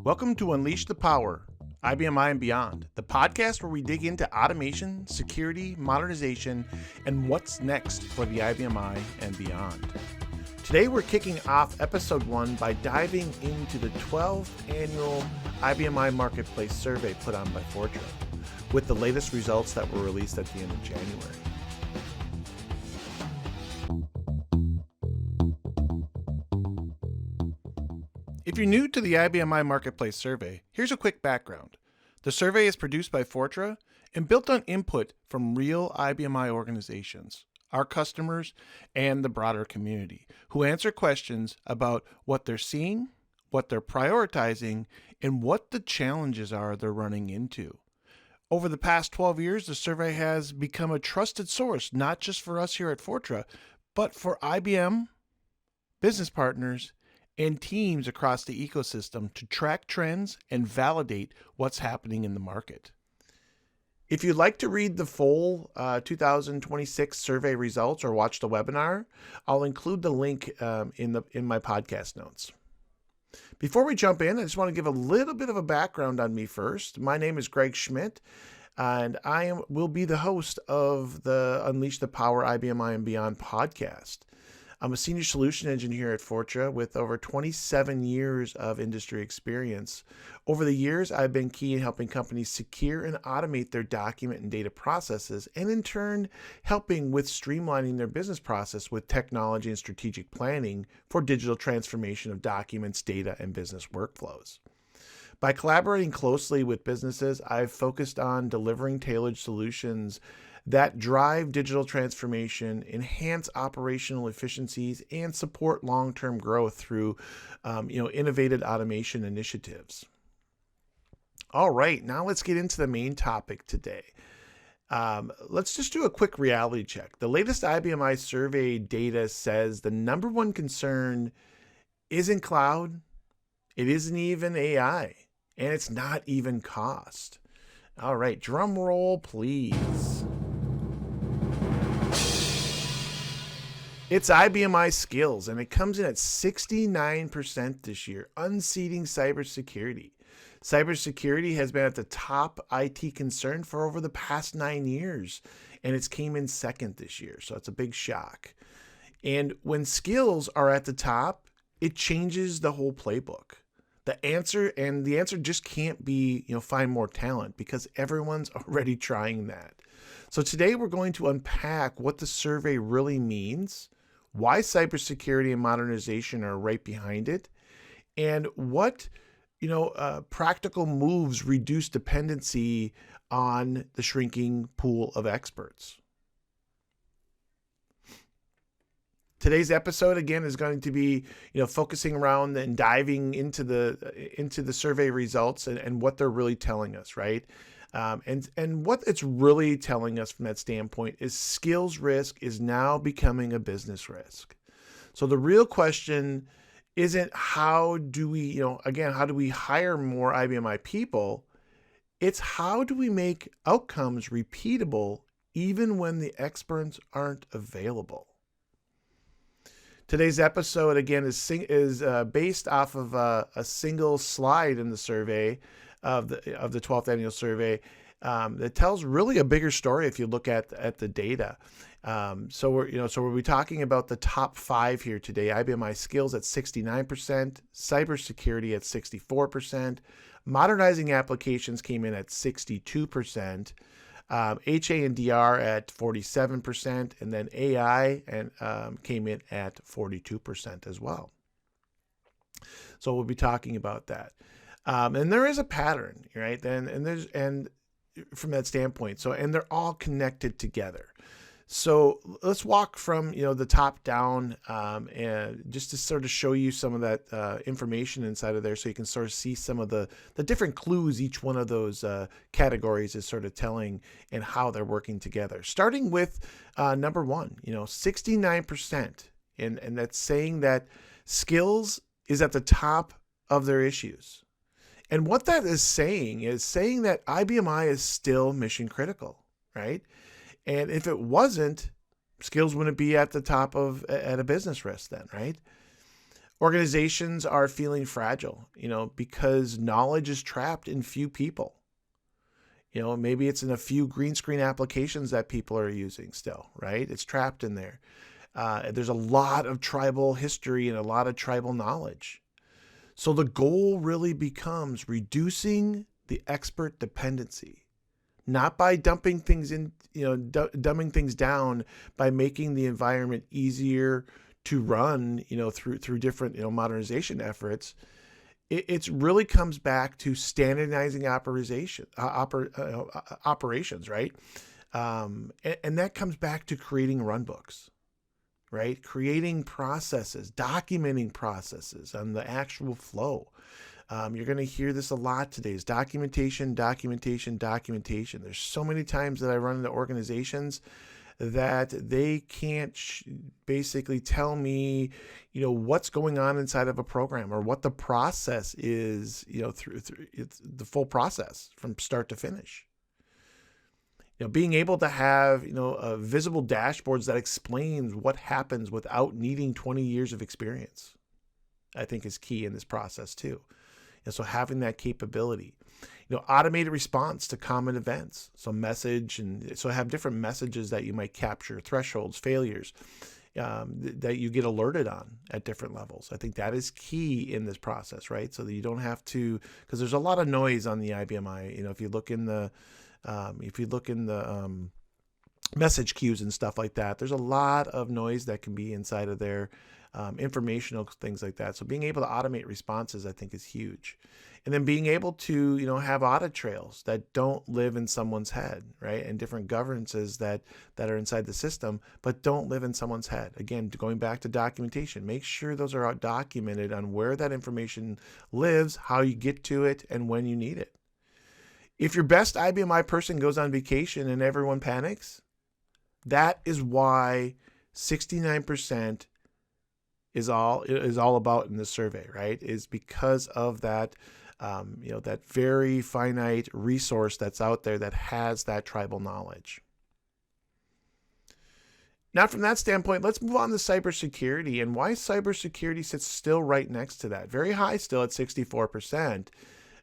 Welcome to Unleash the Power, IBM and Beyond, the podcast where we dig into automation, security, modernization, and what's next for the IBM and beyond. Today we're kicking off episode 1 by diving into the 12th annual IBM Marketplace survey put on by Fortra, with the latest results that were released at the end of January. If you're new to the IBM Marketplace survey, here's a quick background. The survey is produced by Fortra and built on input from real IBM organizations, our customers, and the broader community, who answer questions about what they're seeing, what they're prioritizing, and what the challenges are they're running into. Over the past 12 years, the survey has become a trusted source, not just for us here at Fortra, but for IBM, business partners, and teams across the ecosystem to track trends and validate what's happening in the market. If you'd like to read the full 2026 survey results or watch the webinar, I'll include the link in my podcast notes. Before we jump in, I just want to give a little bit of a background on me first. My name is Schmidt, and will be the host of the Unleash the Power IBM and Beyond podcast. I'm a senior solution engineer at Fortra with over 27 years of industry experience. Over the years, I've been key in helping companies secure and automate their document and data processes, and in turn, helping with streamlining their business process with technology and strategic planning for digital transformation of documents, data, and business workflows. By collaborating closely with businesses, I've focused on delivering tailored solutions that drive digital transformation, enhance operational efficiencies, and support long-term growth through innovative automation initiatives. All right, now let's get into the main topic today. Let's just do a quick reality check. The latest IBM survey data says the number one concern isn't cloud, it isn't even AI, and it's not even cost. All right, drum roll, please. It's IBM skills, and it comes in at 69% this year, unseating cybersecurity. Cybersecurity has been at the top IT concern for over the past 9 years, and it's came in second this year, so it's a big shock. And when skills are at the top, it changes the whole playbook. The answer just can't be, find more talent, because everyone's already trying that. So today we're going to unpack what the survey really means, why cybersecurity and modernization are right behind it, and what practical moves reduce dependency on the shrinking pool of experts. Today's episode again is going to be focusing around and diving into the survey results and what they're really telling us, right? And what it's really telling us from that standpoint is skills risk is now becoming a business risk. So the real question isn't how do we hire more IBM people? It's how do we make outcomes repeatable even when the experts aren't available? Today's episode again is based off of a single slide in the survey of the 12th annual survey that tells really a bigger story if you look at the data. So we'll be talking about the top 5 here today. IBM skills at 69%, cybersecurity at 64%, modernizing applications came in at 62%, HA and DR at 47%, and then AI came in at 42% as well. So we'll be talking about that. And there is a pattern, right? And from that standpoint, and they're all connected together. So let's walk from the top down, and just to sort of show you some of that information inside of there, so you can sort of see some of the different clues each one of those categories is sort of telling and how they're working together. Starting with number 1, 69%, and that's saying that skills is at the top of their issues. And what that is saying that IBM is still mission critical, right? And if it wasn't, skills wouldn't be at the top at a business risk then, right? Organizations are feeling fragile, because knowledge is trapped in few people. Maybe it's in a few green screen applications that people are using still, right? It's trapped in there. There's a lot of tribal history and a lot of tribal knowledge. So the goal really becomes reducing the expert dependency, not by dumping things in, dumbing things down by making the environment easier to run, through different, modernization efforts. It really comes back to standardizing operations, right? And that comes back to creating run books, right? Creating processes, documenting processes on the actual flow. You're going to hear this a lot today is documentation. There's so many times that I run into organizations that they can't basically tell me, what's going on inside of a program or what the process is, through the full process from start to finish. Being able to have, visible dashboards that explains what happens without needing 20 years of experience, I think is key in this process too. And so having that capability, automated response to common events. So have different messages that you might capture, thresholds, failures, that you get alerted on at different levels. I think that is key in this process, right? So that you don't have to, because there's a lot of noise on the IBMI. If you look in the message queues and stuff like that, there's a lot of noise that can be inside of there, informational things like that. So being able to automate responses, I think, is huge. And then being able to, have audit trails that don't live in someone's head, right? And different governances that are inside the system, but don't live in someone's head. Again, going back to documentation, make sure those are documented on where that information lives, how you get to it, and when you need it. If your best IBMI person goes on vacation and everyone panics, that is why 69% is all about in this survey, right? Is because of that, that very finite resource that's out there that has that tribal knowledge. Now, from that standpoint, let's move on to cybersecurity and why cybersecurity sits still right next to that. Very high still at 64%.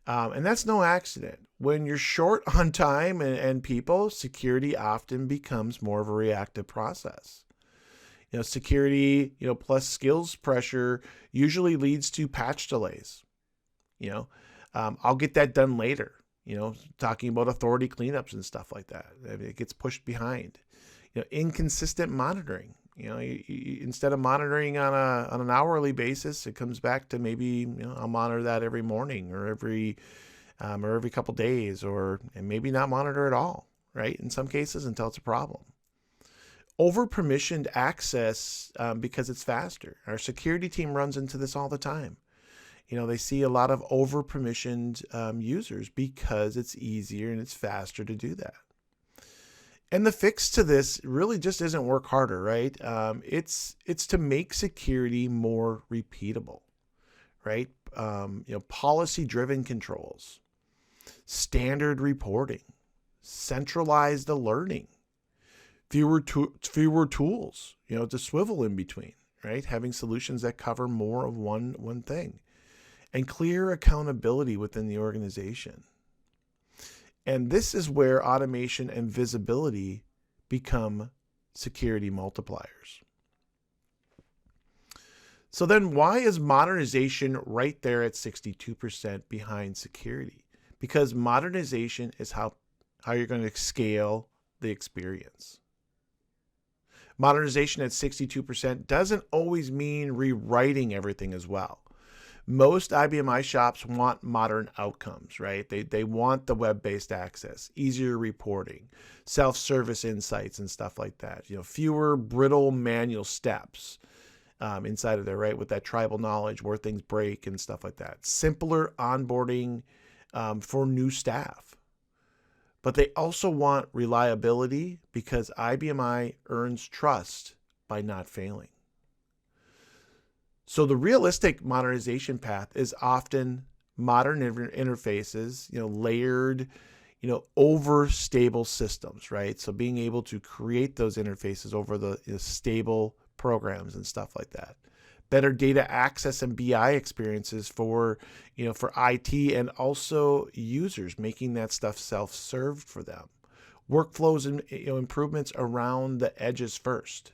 And that's no accident. When you're short on time and people, security often becomes more of a reactive process. Security, plus skills pressure usually leads to patch delays. I'll get that done later. Talking about authority cleanups and stuff like that. It gets pushed behind. Inconsistent monitoring. Instead of monitoring on an hourly basis, it comes back to maybe I'll monitor that every morning or every couple days, and maybe not monitor at all, right? In some cases, until it's a problem. Over permissioned access because it's faster. Our security team runs into this all the time. They see a lot of over permissioned users because it's easier and it's faster to do that. And the fix to this really just isn't work harder, right? It's to make security more repeatable, right? Policy-driven controls, standard reporting, centralized alerting, fewer tools, to swivel in between, right? Having solutions that cover more of one thing, and clear accountability within the organization. And this is where automation and visibility become security multipliers. So then why is modernization right there at 62% behind security? Because modernization is how you're going to scale the experience. Modernization at 62% doesn't always mean rewriting everything as well. Most IBMI shops want modern outcomes, right? They want the web-based access, easier reporting, self-service insights and stuff like that. Fewer brittle manual steps inside of there, right? With that tribal knowledge where things break and stuff like that. Simpler onboarding for new staff. But they also want reliability because IBMI earns trust by not failing. So the realistic modernization path is often modern interfaces, layered, over stable systems, right? So being able to create those interfaces over the stable programs and stuff like that. better data access and BI experiences for IT and also users, making that stuff self-served for them. Workflows and improvements around the edges first.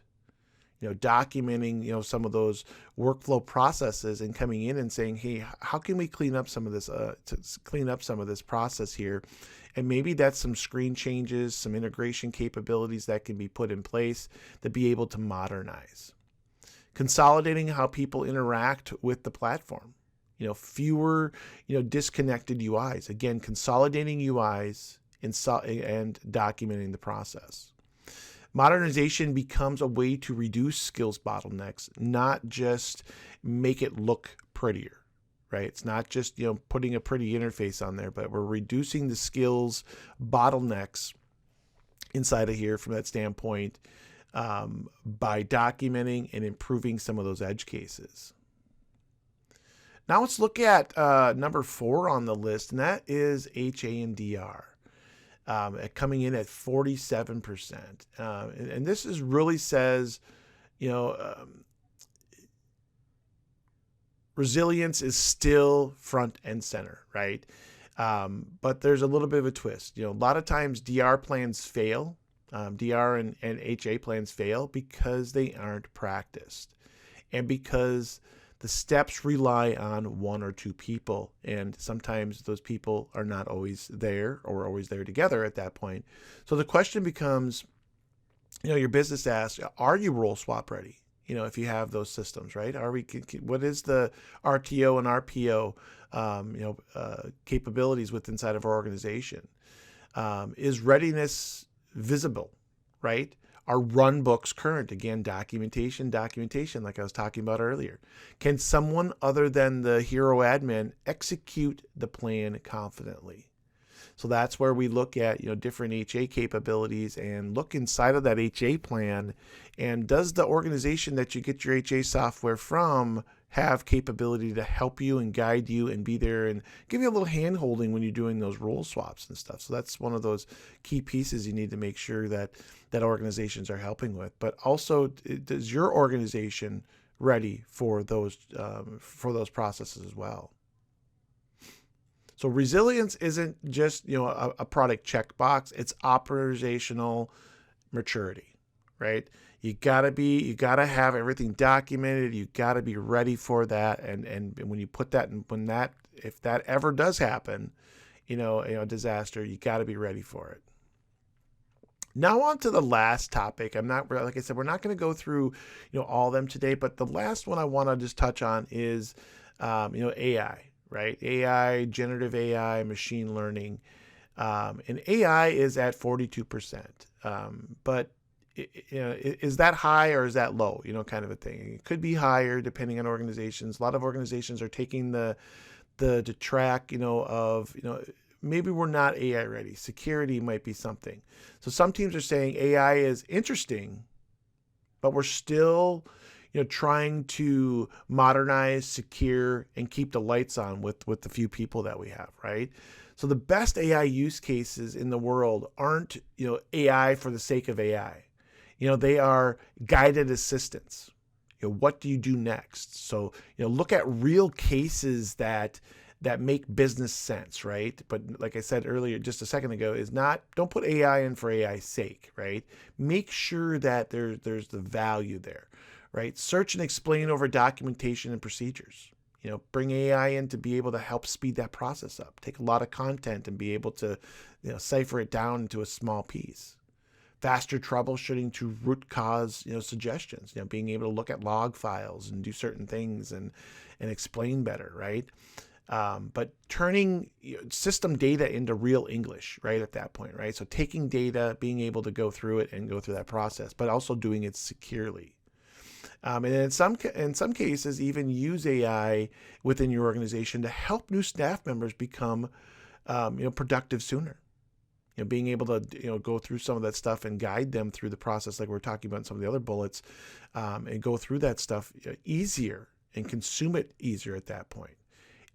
Documenting some of those workflow processes and coming in and saying, hey, how can we clean up some of this process here? And maybe that's some screen changes, some integration capabilities that can be put in place to be able to modernize. Consolidating how people interact with the platform. Fewer disconnected UIs. Again, consolidating UIs and documenting the process. Modernization becomes a way to reduce skills bottlenecks, not just make it look prettier, right? It's not just putting a pretty interface on there, but we're reducing the skills bottlenecks inside of here from that standpoint by documenting and improving some of those edge cases. Now let's look at number 4 on the list, and that is HA and DR. Coming in at 47%. And this is really says, resilience is still front and center, right? But there's a little bit of a twist. A lot of times DR plans fail. DR and HA plans fail because they aren't practiced and because the steps rely on one or two people, and sometimes those people are not always there or always there together at that point. So the question becomes, your business asks, are you role swap ready? If you have those systems, right? What is the RTO and RPO, capabilities with inside of our organization? Is readiness visible, right? Are run books current? Again, documentation, like I was talking about earlier. Can someone other than the hero admin execute the plan confidently? So that's where we look at, different HA capabilities and look inside of that HA plan. And does the organization that you get your HA software from have capability to help you and guide you and be there and give you a little hand holding when you're doing those role swaps and stuff? So that's one of those key pieces you need to make sure that organizations are helping with. But also, is your organization ready for those processes as well? So resilience isn't just a product checkbox; it's operational maturity, right? You gotta have everything documented. You gotta be ready for that, and when you put that, if that ever does happen, a disaster, you gotta be ready for it. Now on to the last topic. Like I said, we're not going to go through all of them today, but the last one I want to just touch on is AI. Right? AI, generative AI, machine learning. And AI is at 42%. But, is that high or is that low? Kind of a thing. It could be higher depending on organizations. A lot of organizations are taking the track, of, maybe we're not AI ready. Security might be something. So some teams are saying AI is interesting, but we're still trying to modernize, secure, and keep the lights on with the few people that we have, right? So the best AI use cases in the world aren't, AI for the sake of AI. They are guided assistance. What do you do next? So, look at real cases that make business sense, right? But like I said earlier, just a second ago, don't put AI in for AI's sake, right? Make sure that there's the value there. Right? Search and explain over documentation and procedures. Bring AI in to be able to help speed that process up. Take a lot of content and be able to, cipher it down into a small piece. Faster troubleshooting to root cause, suggestions. Being able to look at log files and do certain things and explain better, right? But turning system data into real English, right, at that point, right? So taking data, being able to go through it and go through that process, but also doing it securely. And in some cases, even use AI within your organization to help new staff members become, productive sooner. Being able to, go through some of that stuff and guide them through the process, like we're talking about in some of the other bullets, and go through that stuff easier and consume it easier at that point.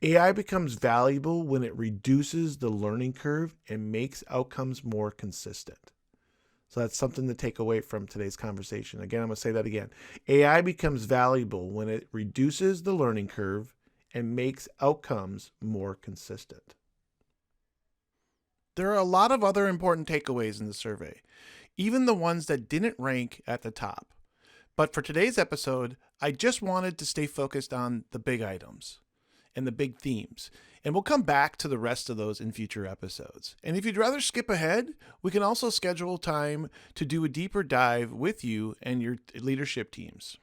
AI becomes valuable when it reduces the learning curve and makes outcomes more consistent. So that's something to take away from today's conversation. Again, I'm going to say that again. AI becomes valuable when it reduces the learning curve and makes outcomes more consistent. There are a lot of other important takeaways in the survey, even the ones that didn't rank at the top. But for today's episode, I just wanted to stay focused on the big items and the big themes. And we'll come back to the rest of those in future episodes. And if you'd rather skip ahead, we can also schedule time to do a deeper dive with you and your leadership teams.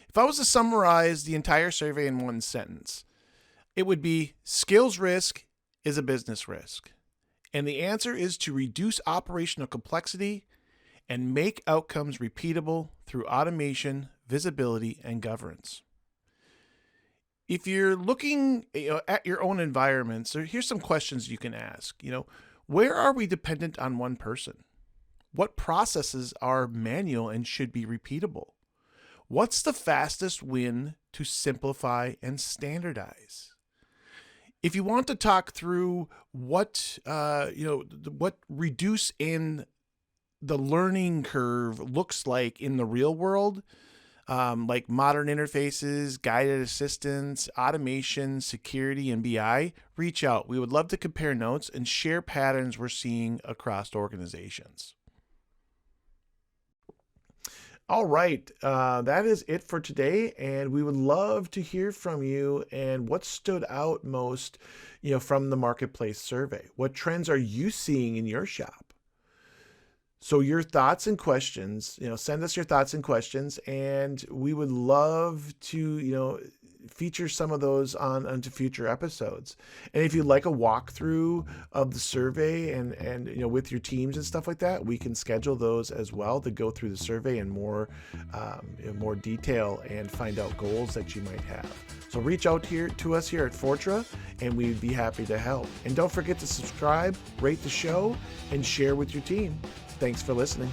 If I was to summarize the entire survey in one sentence, it would be skills risk is a business risk. And the answer is to reduce operational complexity and make outcomes repeatable through automation, visibility, and governance. If you're looking at your own environments, here's some questions you can ask. Where are we dependent on one person? What processes are manual and should be repeatable? What's the fastest win to simplify and standardize? If you want to talk through what reduce in the learning curve looks like in the real world, like modern interfaces, guided assistance, automation, security, and BI, reach out. We would love to compare notes and share patterns we're seeing across organizations. All right, that is it for today, and we would love to hear from you and what stood out most, from the marketplace survey. What trends are you seeing in your shop? So your thoughts and questions, send us your thoughts and questions, and we would love to, feature some of those onto future episodes. And if you'd like a walkthrough of the survey and with your teams and stuff like that, we can schedule those as well to go through the survey in more detail and find out goals that you might have. So reach out to us here at Fortra, and we'd be happy to help. And don't forget to subscribe, rate the show, and share with your team. Thanks for listening.